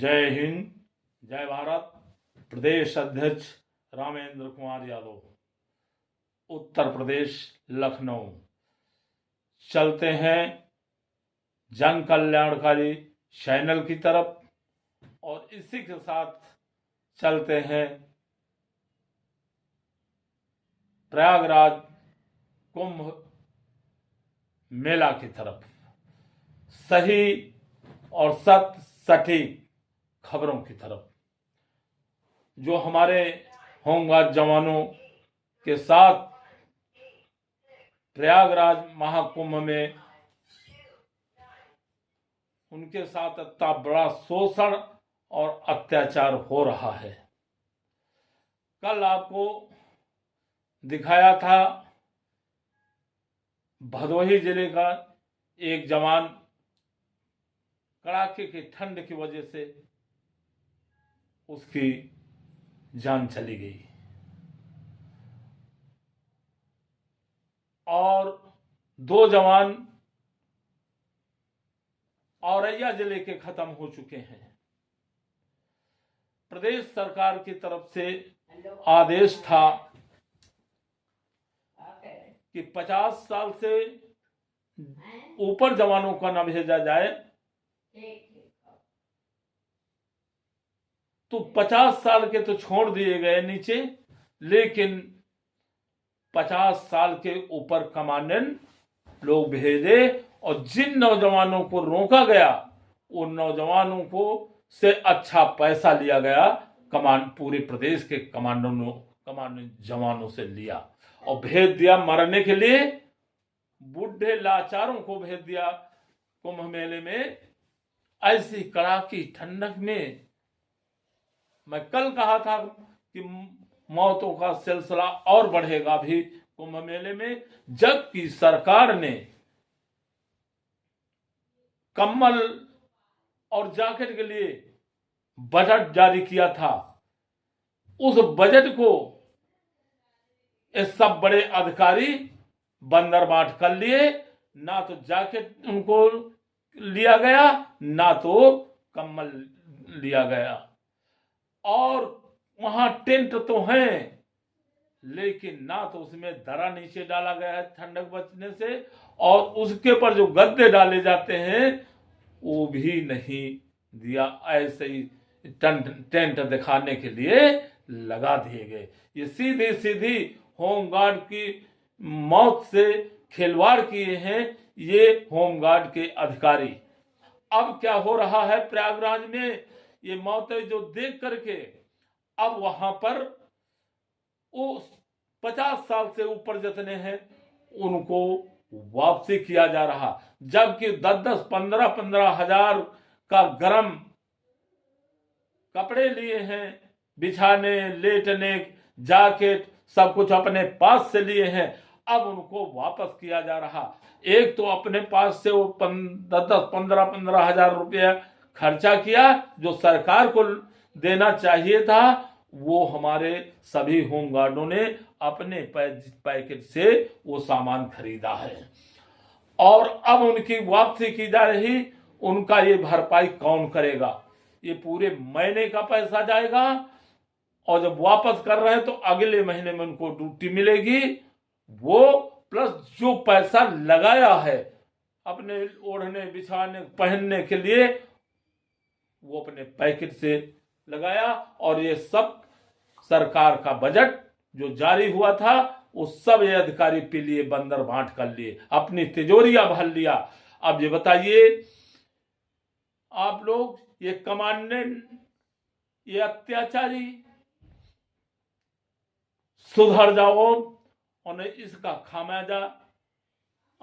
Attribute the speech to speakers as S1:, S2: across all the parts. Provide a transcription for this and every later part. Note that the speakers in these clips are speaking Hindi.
S1: जय हिंद, जय भारत। प्रदेश अध्यक्ष रामेंद्र कुमार यादव, उत्तर प्रदेश, लखनऊ। चलते हैं जन कल्याणकारी चैनल की तरफ और इसी के साथ चलते हैं प्रयागराज कुंभ मेला की तरफ। सही और सटीक खबरों की तरफ, जो हमारे होमगार्ड जवानों के साथ प्रयागराज महाकुंभ में उनके साथ इतना बड़ा शोषण और अत्याचार हो रहा है। कल आपको दिखाया था भदोही जिले का एक जवान कड़ाके की ठंड की वजह से उसकी जान चली गई और 2 जवान औरैया जिले के खत्म हो चुके हैं। प्रदेश सरकार की तरफ से आदेश था कि 50 साल से ऊपर जवानों का न भेजा जाए, तो 50 साल के तो छोड़ दिए गए नीचे, लेकिन 50 साल के ऊपर कमांडेंट लोग भेजे और जिन नौजवानों को रोका गया उन नौजवानों को से अच्छा पैसा लिया गया। पूरे प्रदेश के कमांडेंट जवानों से लिया और भेज दिया मरने के लिए। बूढ़े लाचारों को भेज दिया कुंभ मेले में। ऐसी कड़ाकी ठंडक में मैं कल कहा था कि मौतों का सिलसिला और बढ़ेगा भी कुंभ मेले में, जबकि सरकार ने कम्बल और जैकेट के लिए बजट जारी किया था। उस बजट को ये सब बड़े अधिकारी बंदर बांट कर लिए। ना तो जैकेट उनको लिया गया, ना तो कम्बल लिया गया। और वहां टेंट तो हैं, लेकिन ना तो उसमें दरा नीचे डाला गया है ठंडक बचने से, और उसके पर जो गद्दे डाले जाते हैं वो भी नहीं दिया। ऐसे ही टेंट दिखाने के लिए लगा दिए गए। ये सीधी सीधी होमगार्ड की मौत से खिलवाड़ किए हैं ये होमगार्ड के अधिकारी। अब क्या हो रहा है प्रयागराज में, ये मौतें जो देख करके अब वहां पर वो 50 साल से ऊपर जितने हैं उनको वापसी किया जा रहा, जबकि 10-10, 15-15 हजार का गरम कपड़े लिए हैं, बिछाने, लेटने, जैकेट सब कुछ अपने पास से लिए हैं। अब उनको वापस किया जा रहा। एक तो अपने पास से वो 10-15 हजार रुपया खर्चा किया जो सरकार को देना चाहिए था, वो हमारे सभी होमगार्डों ने अपने पैकेट से वो सामान खरीदा है और अब उनकी वापसी की जा रही। उनका ये भरपाई कौन करेगा? ये पूरे महीने का पैसा जाएगा और जब वापस कर रहे हैं तो अगले महीने में उनको ड्यूटी मिलेगी। वो प्लस जो पैसा लगाया है अपने ओढ़ने, बिछाने, पहनने के लिए, वो अपने पैकेट से लगाया। और ये सब सरकार का बजट जो जारी हुआ था वो सब ये अधिकारी पी लिए, बंदर बांट कर लिए, अपनी तिजोरियां भर लिया। अब ये बताइए आप लोग, ये कमांडेंट, ये अत्याचारी सुधर जाओ और इसका खामियाजा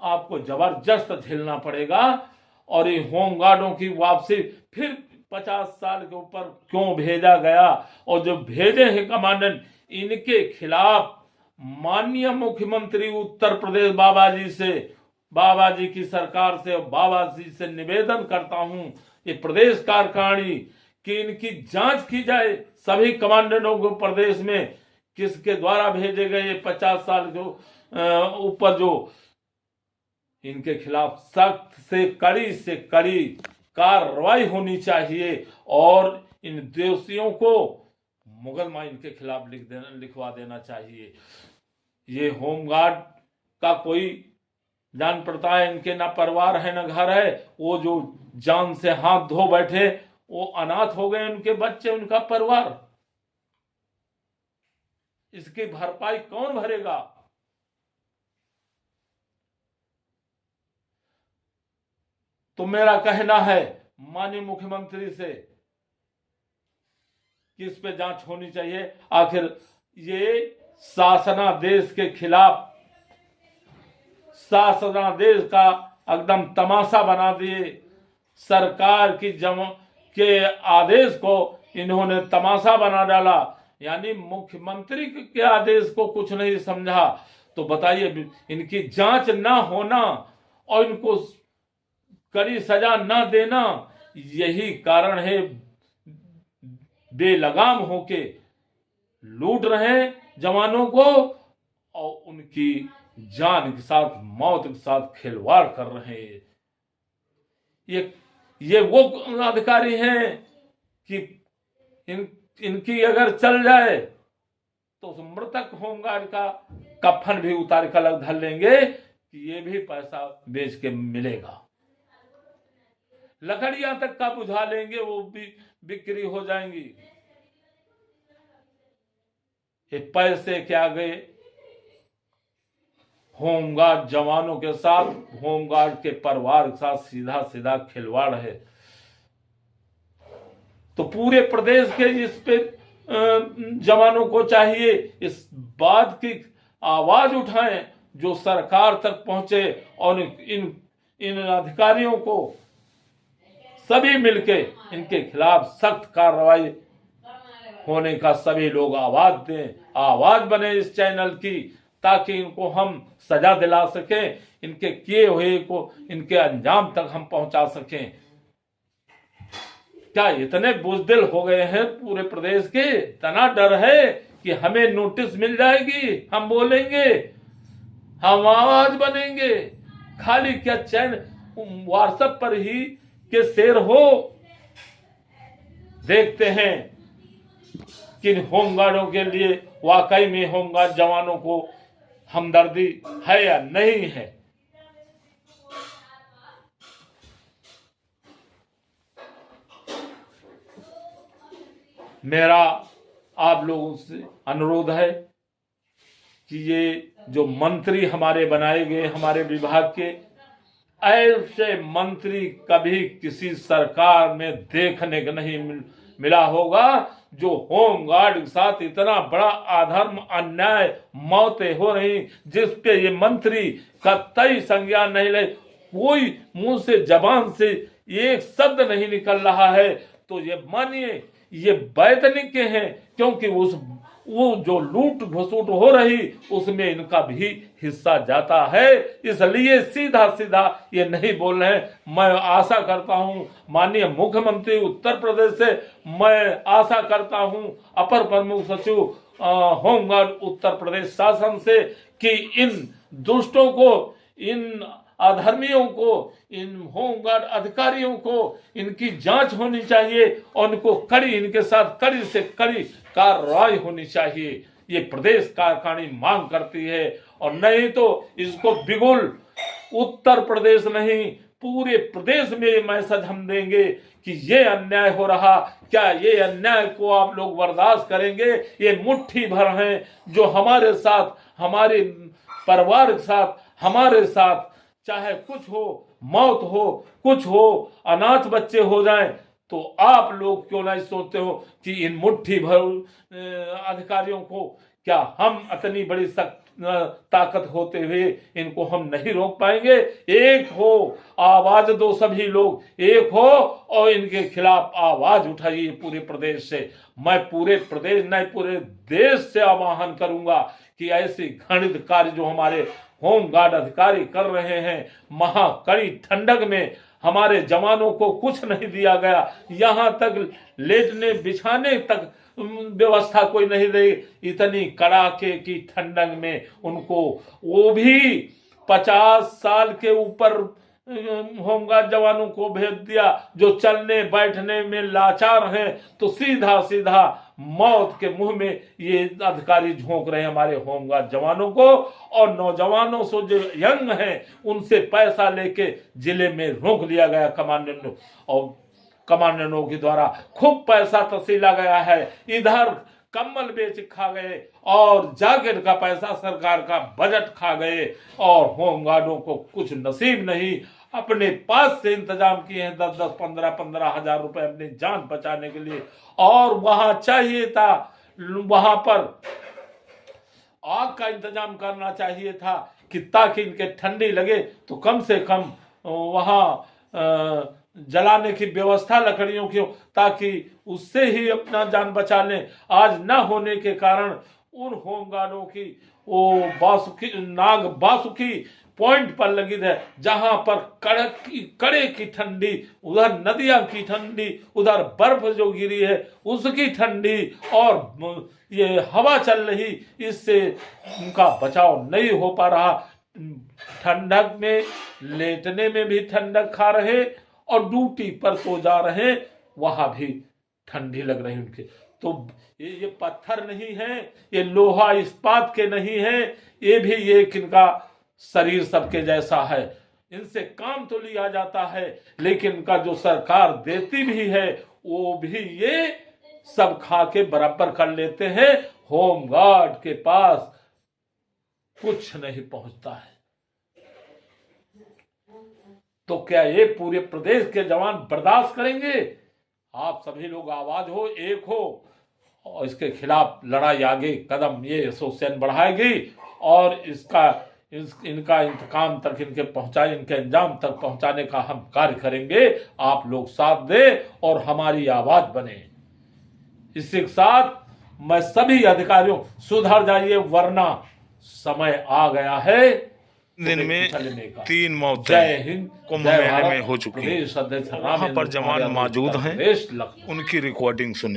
S1: आपको जबरदस्त झेलना पड़ेगा। और ये होमगार्डों की वापसी फिर 50 साल के ऊपर क्यों भेजा गया, और जो भेजे हैं कमांडेंट, इनके खिलाफ माननीय मुख्यमंत्री उत्तर प्रदेश बाबा जी की सरकार से, बाबा जी से निवेदन करता हूं, ये प्रदेश कार्यकारिणी कि इनकी जांच की जाए। सभी कमांडेंटों को प्रदेश में किसके द्वारा भेजे गए 50 साल के ऊपर, जो इनके खिलाफ सख्त से कड़ी कार्रवाई होनी चाहिए और इन दोषियों को मुकदमा इनके खिलाफ लिखवा देना चाहिए। ये होमगार्ड का कोई जान पड़ता है, इनके ना परिवार है ना घर है, वो जो जान से हाथ धो बैठे वो अनाथ हो गए, उनके बच्चे उनका परिवार, इसकी भरपाई कौन भरेगा? तो मेरा कहना है माननीय मुख्यमंत्री से कि इस पे जांच होनी चाहिए। आखिर ये शासनादेश के खिलाफ, शासनादेश का एकदम तमाशा बना दिए, सरकार की के आदेश को इन्होंने तमाशा बना डाला, यानी मुख्यमंत्री के आदेश को कुछ नहीं समझा। तो बताइए, इनकी जांच ना होना और इनको कड़ी सजा ना देना, यही कारण है बेलगाम होके लूट रहे जवानों को और उनकी जान के साथ, मौत के साथ खिलवाड़ कर रहे हैं। ये वो अधिकारी हैं कि इनकी अगर चल जाए तो उस मृतक होमगार्ड का कफन भी उतार कर अलग धर लेंगे कि ये भी पैसा बेच के मिलेगा। लकड़ियां तक का बुझा लेंगे, वो भी बिक्री हो जाएंगी। ये पैसे क्या गए होमगार्ड जवानों के साथ, होमगार्ड के परिवार के साथ सीधा सीधा खिलवाड़ है। तो पूरे प्रदेश के इस पे जवानों को चाहिए इस बात की आवाज उठाएं, जो सरकार तक पहुंचे और इन अधिकारियों को सभी मिलके इनके खिलाफ सख्त कार्रवाई होने का सभी लोग आवाज दें, आवाज बने इस चैनल की, ताकि इनको हम सजा दिला सकें, इनके किए हुए को इनके अंजाम तक हम पहुंचा सकें। क्या इतने बुजदिल हो गए हैं पूरे प्रदेश के? इतना डर है कि हमें नोटिस मिल जाएगी, हम बोलेंगे, हम आवाज बनेंगे। खाली क्या चैन व्हाट्सएप पर ही के शेयर हो? देखते हैं कि होमगार्डों के लिए वाकई में होमगार्ड जवानों को हमदर्दी है या नहीं है। मेरा आप लोगों से अनुरोध है कि ये जो मंत्री हमारे बनाए गए हमारे विभाग के, ऐसे मंत्री कभी किसी सरकार में देखने को नहीं मिला होगा जो होमगार्ड के साथ इतना बड़ा अधर्म, अन्याय, मौतें हो रही, जिस पे ये मंत्री कतई संज्ञान नहीं ले, कोई मुंह से जबान से एक शब्द नहीं निकल रहा है। तो ये मानिए ये वैतनिक के हैं, क्योंकि वो जो लूट घसूट हो रही उसमें इनका भी हिस्सा जाता है, इसलिए सीधा सीधा ये नहीं बोल रहे हैं। मैं आशा करता हूं माननीय मुख्यमंत्री उत्तर प्रदेश से, मैं आशा करता हूं अपर प्रमुख सचिव होमगार्ड उत्तर प्रदेश शासन से कि इन दुष्टों को, इन अधर्मियों को, इन होमगार्ड अधिकारियों को इनकी जांच होनी चाहिए और इनको कड़ी, इनके साथ कड़ी से कड़ी कार्रवाई होनी चाहिए। ये प्रदेश कार्यकारिणी मांग करती है, और नहीं तो इसको बिगुल उत्तर प्रदेश नहीं पूरे प्रदेश में ये मैसेज हम देंगे कि ये अन्याय हो रहा, क्या ये अन्याय को आप लोग बर्दाश्त करेंगे? ये मुट्ठी भर हैं जो हमारे साथ, हमारे परिवार के साथ, हमारे साथ चाहे कुछ हो, मौत हो, कुछ हो, अनाथ बच्चे हो जाएं, तो आप लोग क्यों नहीं सोचते हो कि इन मुट्ठी भर अधिकारियों को क्या हम इतनी बड़ी ताकत होते हुए इनको हम नहीं रोक पाएंगे? एक हो, आवाज दो, सभी लोग एक हो और इनके खिलाफ आवाज उठाइए पूरे प्रदेश से। मैं पूरे प्रदेश नहीं पूरे देश से आह्वान करूंगा कि ऐसे घृणित कार्य जो हमारे होमगार्ड अधिकारी कर रहे हैं, महाकड़ी ठंडक में हमारे जवानों को कुछ नहीं दिया गया, यहाँ तक लेटने बिछाने तक व्यवस्था कोई नहीं दी, इतनी कड़ाके की ठंडक में उनको, वो भी 50 साल के ऊपर होमगार्ड जवानों को भेज दिया जो चलने बैठने में लाचार हैं, तो सीधा सीधा मौत के मुंह में ये अधिकारी झोंक रहे हैं हमारे होमगार्ड जवानों को। और नौजवानों से जो यंग हैं उनसे पैसा लेके जिले में रोक लिया गया कमांडेंटों, और कमांडेंटों के द्वारा खूब पैसा तसीला गया है। इधर कम्बल बेच खा गए और जैकेट का पैसा सरकार का बजट खा गए, और होमगार्डों को कुछ नसीब नहीं। अपने पास से इंतजाम किए हैं 10-10, 15-15 हजार रुपए अपनी जान बचाने के लिए, और वहां चाहिए था, वहां पर आग का इंतजाम करना चाहिए था कि ताकि इनके ठंडी लगे तो कम से कम वहां जलाने की व्यवस्था लकड़ियों की, ताकि उससे ही अपना जान बचा लें। आज न होने के कारण उन होमगार्डों की वो नाग बासुकी पॉइंट पर लगी है, जहां पर कड़े की ठंडी, उधर नदियां की ठंडी, उधर बर्फ जो गिरी है उसकी ठंडी, और ये हवा चल रही, इससे उनका बचाव नहीं हो पा रहा। ठंडक में लेटने में भी ठंडक खा रहे, और ड्यूटी पर तो जा रहे वहां भी ठंडी लग रही उनके। तो ये पत्थर नहीं है, ये लोहा इस्पात के नहीं है, ये भी ये किनका शरीर सबके जैसा है, इनसे काम तो लिया जाता है, लेकिन इनका जो सरकार देती भी है वो भी ये सब खा के बराबर कर लेते हैं। होमगार्ड के पास कुछ नहीं पहुंचता है। तो क्या ये पूरे प्रदेश के जवान बर्दाश्त करेंगे? आप सभी लोग आवाज हो, एक हो, और इसके खिलाफ लड़ाई आगे कदम ये एसोसिएशन बढ़ाएगी, और इनका इंतकाम तक इनके पहुंचाए, इनके अंजाम तक पहुंचाने का हम कार्य करेंगे। आप लोग साथ दें और हमारी आवाज बने। इसी के साथ मैं सभी अधिकारियों, सुधर जाइए वरना समय आ गया है।
S2: दिन में 3 मौतें
S1: जय हिंद
S2: कुंभ मेले में हो चुकी है। वहां पर जवान मौजूद हैं,
S1: हैं,
S2: उनकी रिकॉर्डिंग सुने।